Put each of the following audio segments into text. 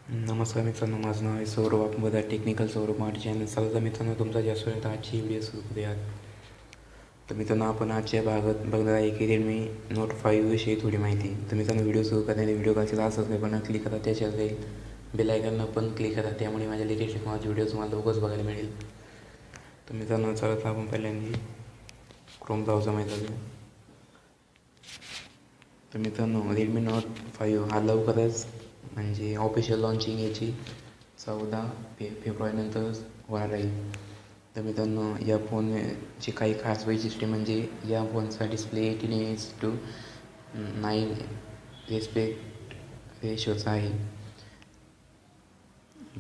नमस्कार मित्रांनो, माझं नाव आहे सौरभ. आपण बघा टेक्निकल सौरभ माझ्या चॅनल. चला मित्रांनो, तुमचा जास्त वेळ आजची व्हिडिओ सुरू करूयात. तर मित्रांनो, आपण आजच्या भागात बघणार आहे की रेडमी नोट 5 विषयी थोडी माहिती. तर मित्रांनो, व्हिडिओ सुरू करण्याने व्हिडिओ कसा असंच नाही पण क्लिक करा, त्याच्यावर जाईल बेल आयकॉनला पण क्लिक करा, त्यामुळे माझ्या लेटेस्ट माझे व्हिडिओ तुम्हाला लवकरच बघायला मिळेल. तर मित्रांनो, चला तर आपण पहिल्यांदा क्रोम ब्राउझर माहिती आहे. तर मित्रांनो, रेडमी नोट 5 हा लवकरच म्हणजे ऑफिशियल लॉन्चिंग याची 14 फेब्रुवारीनंतर होणार आहे. तर मित्रांनो, या फोनची काही खास वैशिष्ट्ये म्हणजे या फोनचा डिस्प्ले 18:9 रेस्पेक्ट रेशोचा आहे.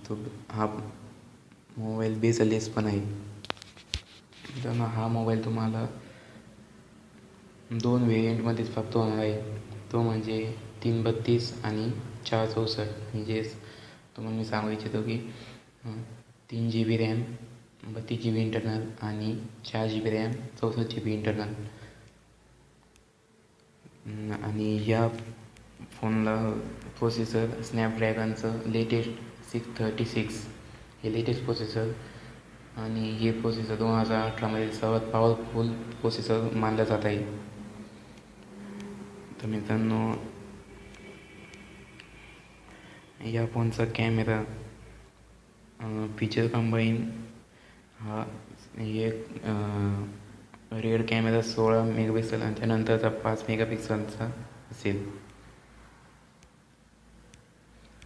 तो हा मोबाईल बेसलेस पण आहे. मित्रांनो, हा मोबाईल तुम्हाला 2 व्हेरियंटमध्येच प्राप्त होणार आहे. तो म्हणजे 332 आणि 464. म्हणजेच तुम्हाला मी सांगू इच्छितो की 3 GB रॅम, 32 GB इंटरनल आणि 4 GB रॅम, 64 GB इंटरनल. आणि या फोनला प्रोसेसर स्नॅपड्रॅगनचं लेटेस्ट 636 हे लेटेस्ट प्रोसेसर, आणि हे प्रोसेसर 2018मध्ये सर्वात पॉवरफुल प्रोसेसर मानलं जात आहे. तर मित्रांनो, या फोनचा कॅमेरा फीचर कंबाईन हा एक रेड कॅमेरा 16 मेगापिक्सल आणि त्यानंतरचा 5 मेगापिक्सलचा असेल.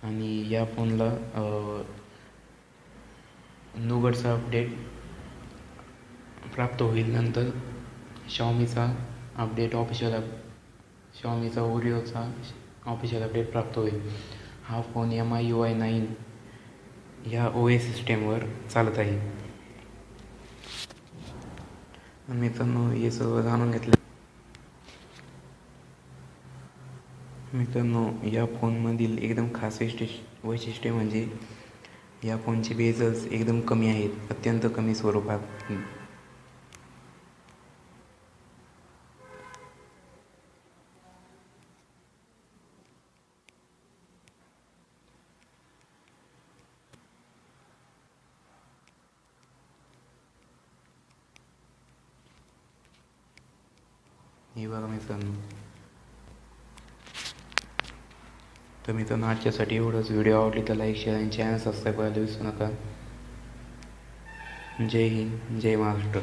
आणि या फोनला नुगडचा अपडेट प्राप्त होईल. नंतर Xiaomiचा ओरिओचा ऑफिशियल अपडेट प्राप्त होईल. हा फोन MIUI 9 ह्या OS सिस्टेमवर चालत आहे. मित्रांनो, हे सर्व जाणून घेतलं. मित्रांनो, या फोनमधील एकदम खास वैशिष्ट्य म्हणजे या फोनचे बेजल्स एकदम कमी आहेत, अत्यंत कमी स्वरूपात. हे बघा मित्रांनो. तर मित्रांनो, आजच्यासाठी एवढंच. व्हिडिओ आवडली तर लाईक, शेअर आणि चॅनल सबस्क्राईब करायला विसरू नका. जय हिंद, जय महाराष्ट्र.